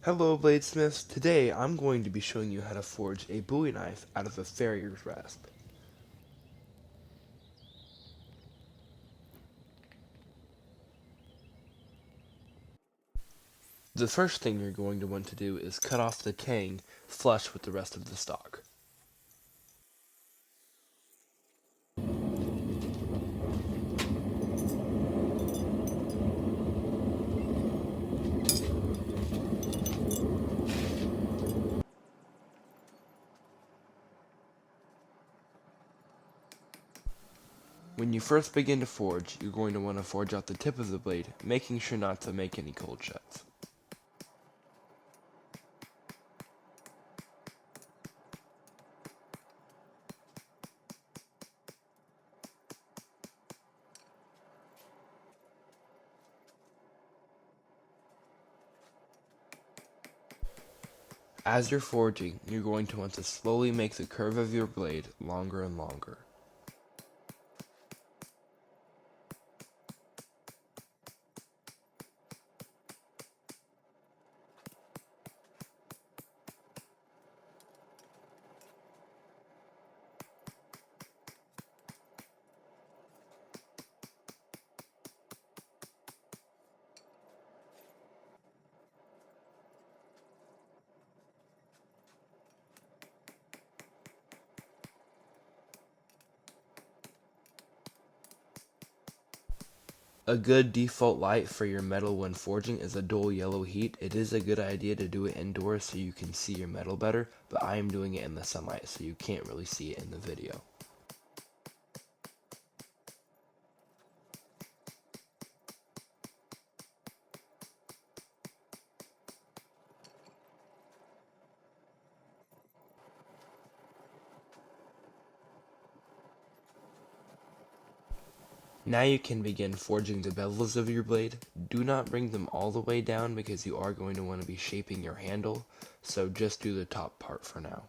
Hello bladesmiths, today I'm going to be showing you how to forge a Bowie knife out of a farrier's rasp. The first thing you're going to want to do is cut off the tang flush with the rest of the stock. When you first begin to forge, you're going to want to forge out the tip of the blade, making sure not to make any cold shuts. As you're forging, you're going to want to slowly make the curve of your blade longer and longer. A good default light for your metal when forging is a dual yellow heat. It is a good idea to do it indoors so you can see your metal better, but I am doing it in the sunlight so you can't really see it in the video. Now you can begin forging the bevels of your blade. Do not bring them all the way down because you are going to want to be shaping your handle, so just do the top part for now.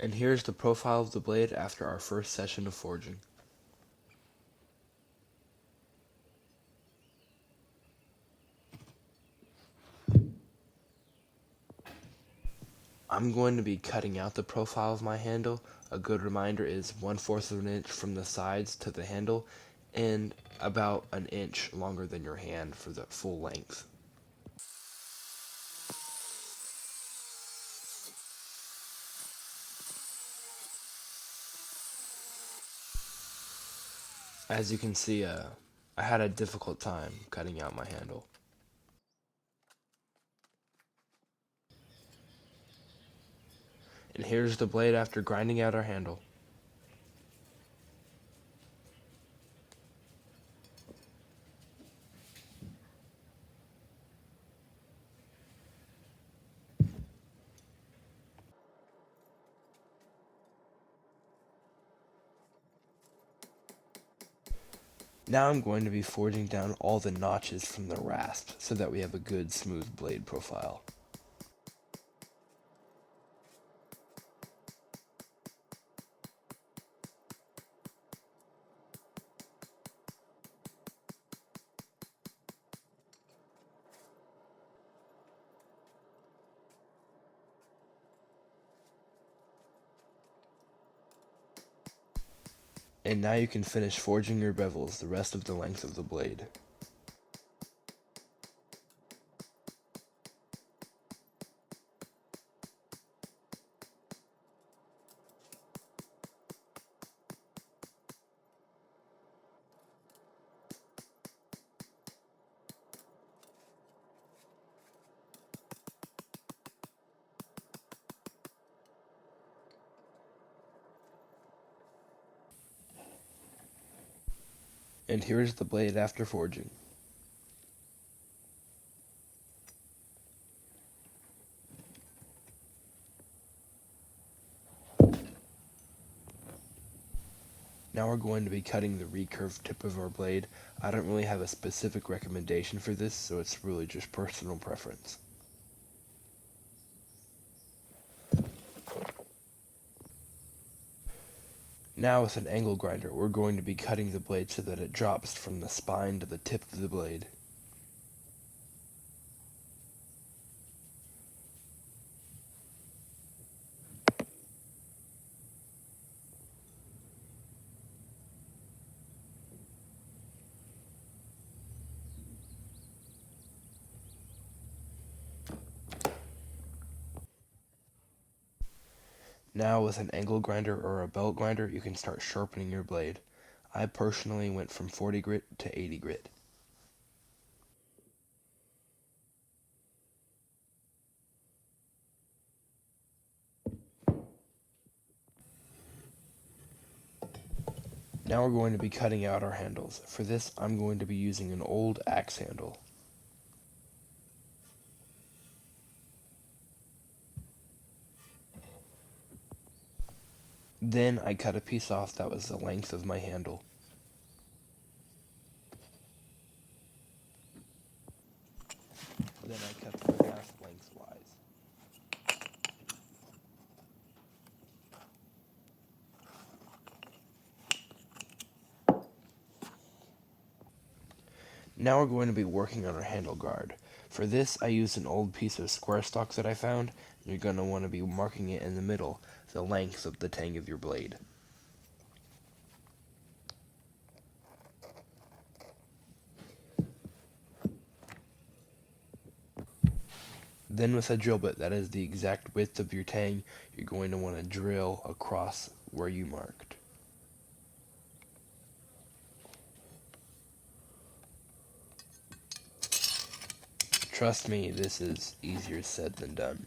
And here's the profile of the blade after our first session of forging. I'm going to be cutting out the profile of my handle. A good reminder is 1/4 of an inch from the sides to the handle and about an inch longer than your hand for the full length. As you can see, I had a difficult time cutting out my handle. And here's the blade after grinding out our handle. Now I'm going to be forging down all the notches from the rasp so that we have a good smooth blade profile. And now you can finish forging your bevels the rest of the length of the blade. And here's the blade after forging. Now we're going to be cutting the recurved tip of our blade. I don't really have a specific recommendation for this, so it's really just personal preference. Now with an angle grinder, we're going to be cutting the blade so that it drops from the spine to the tip of the blade. Now with an angle grinder or a belt grinder, you can start sharpening your blade. I personally went from 40 grit to 80 grit. Now we're going to be cutting out our handles. For this, I'm going to be using an old axe handle. Then I cut a piece off that was the length of my handle. Then I cut the rasp lengthwise. Now we're going to be working on our handle guard. For this, I used an old piece of square stock that I found. You're going to want to be marking it in the middle, the length of the tang of your blade. Then with a drill bit that is the exact width of your tang, you're going to want to drill across where you marked. Trust me, this is easier said than done.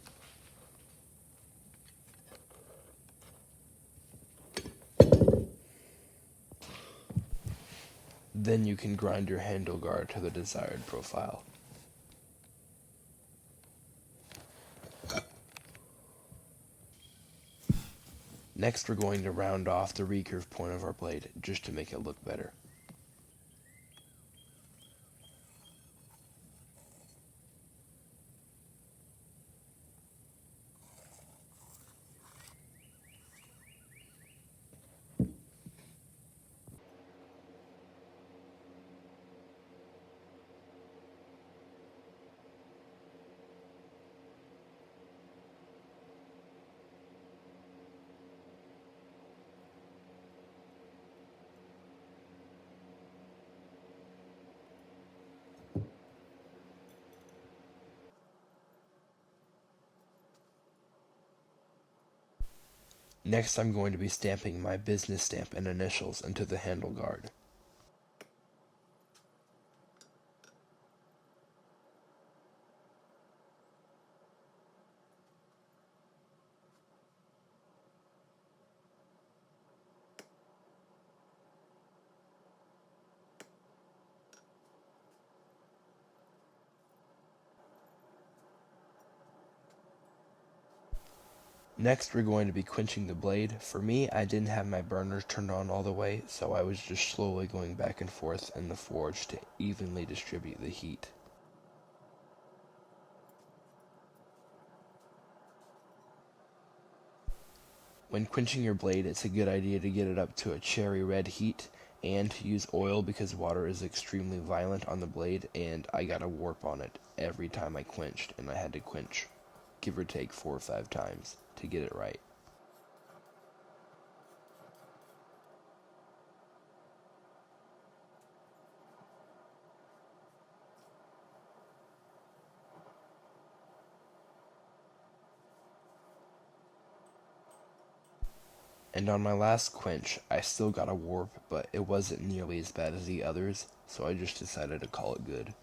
Then you can grind your handle guard to the desired profile. Next, we're going to round off the recurve point of our blade just to make it look better. Next, I'm going to be stamping my business stamp and initials into the handle guard. Next, we're going to be quenching the blade. For me, I didn't have my burners turned on all the way, so I was just slowly going back and forth in the forge to evenly distribute the heat. When quenching your blade, it's a good idea to get it up to a cherry red heat and to use oil because water is extremely violent on the blade, and I got a warp on it every time I quenched, and I had to quench give or take 4 or 5 times to get it right. And on my last quench, I still got a warp, but it wasn't nearly as bad as the others, so I just decided to call it good.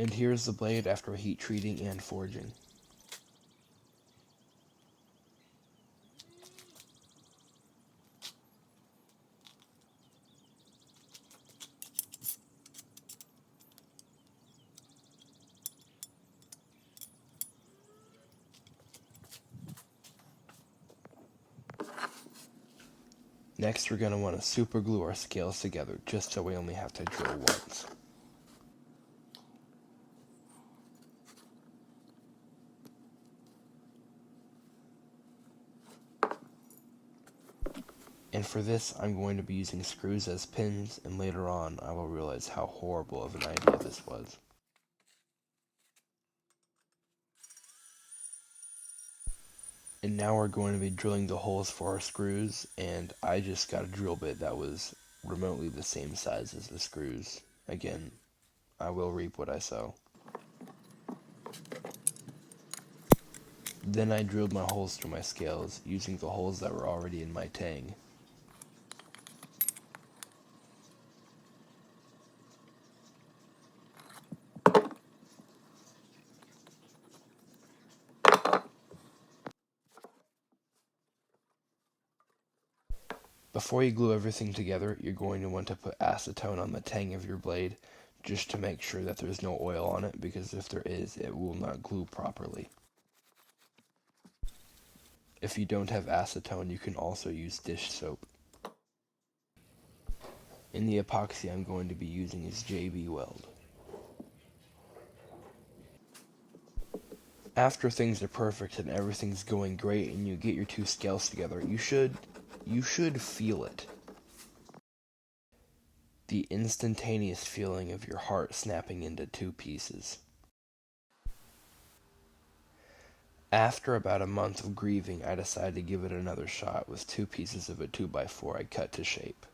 And here's the blade after heat treating and forging. Next, we're going to want to super glue our scales together just so we only have to drill once. And for this, I'm going to be using screws as pins, and later on I will realize how horrible of an idea this was. And now we're going to be drilling the holes for our screws, and I just got a drill bit that was remotely the same size as the screws. Again, I will reap what I sow. Then I drilled my holes through my scales, using the holes that were already in my tang. Before you glue everything together, you're going to want to put acetone on the tang of your blade, just to make sure that there's no oil on it, because if there is, it will not glue properly. If you don't have acetone, you can also use dish soap. And the epoxy I'm going to be using is JB Weld. After things are perfect and everything's going great and you get your two scales together, you should feel it. The instantaneous feeling of your heart snapping into two pieces. After about a month of grieving, I decided to give it another shot with two pieces of a 2x4 I cut to shape.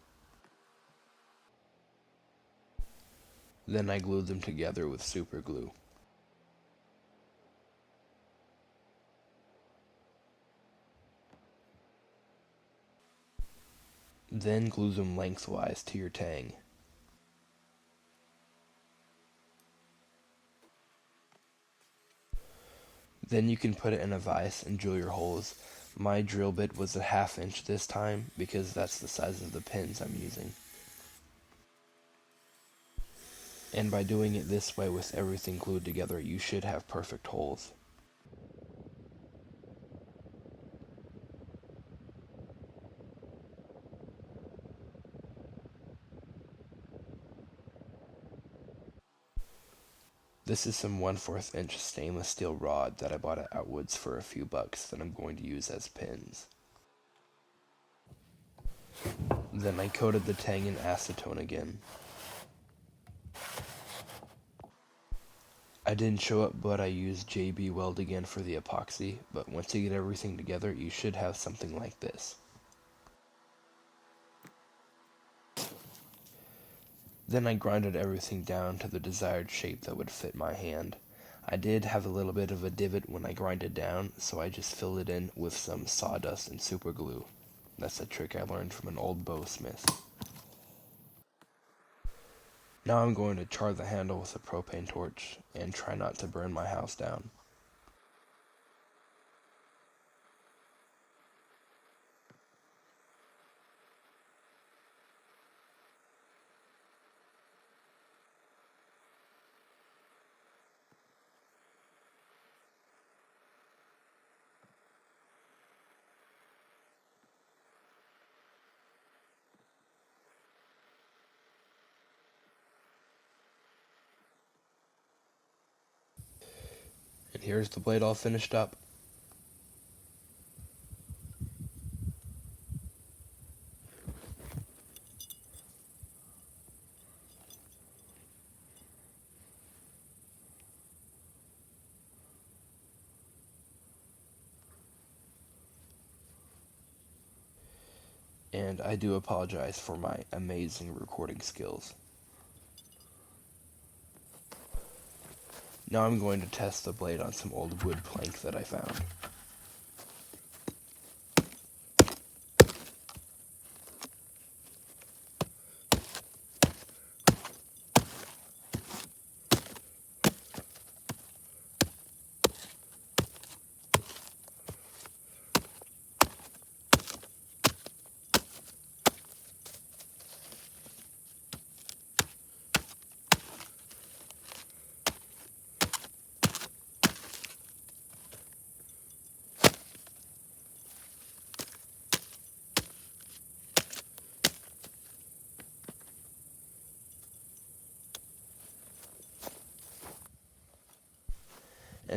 Then I glued them together with super glue. Then glue them lengthwise to your tang. Then you can put it in a vise and drill your holes. My drill bit was a 1/2 inch this time because that's the size of the pins I'm using. And by doing it this way with everything glued together, you should have perfect holes. This is some 1/4 inch stainless steel rod that I bought at Outwoods for a few bucks that I'm going to use as pins. Then I coated the tang in acetone again. I didn't show up, but I used JB Weld again for the epoxy, but once you get everything together, you should have something like this. Then I grinded everything down to the desired shape that would fit my hand. I did have a little bit of a divot when I grinded down, so I just filled it in with some sawdust and super glue. That's a trick I learned from an old bowsmith. Now I'm going to char the handle with a propane torch and try not to burn my house down. And here's the blade all finished up. And I do apologize for my amazing recording skills. Now I'm going to test the blade on some old wood plank that I found.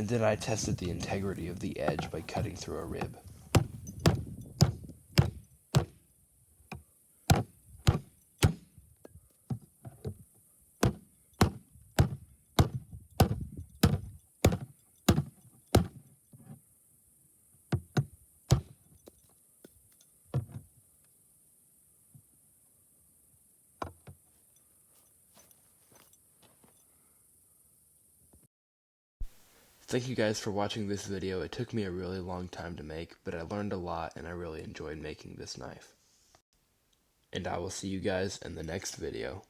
and then I tested the integrity of the edge by cutting through a rib. Thank you guys for watching this video. It took me a really long time to make, but I learned a lot and I really enjoyed making this knife. And I will see you guys in the next video.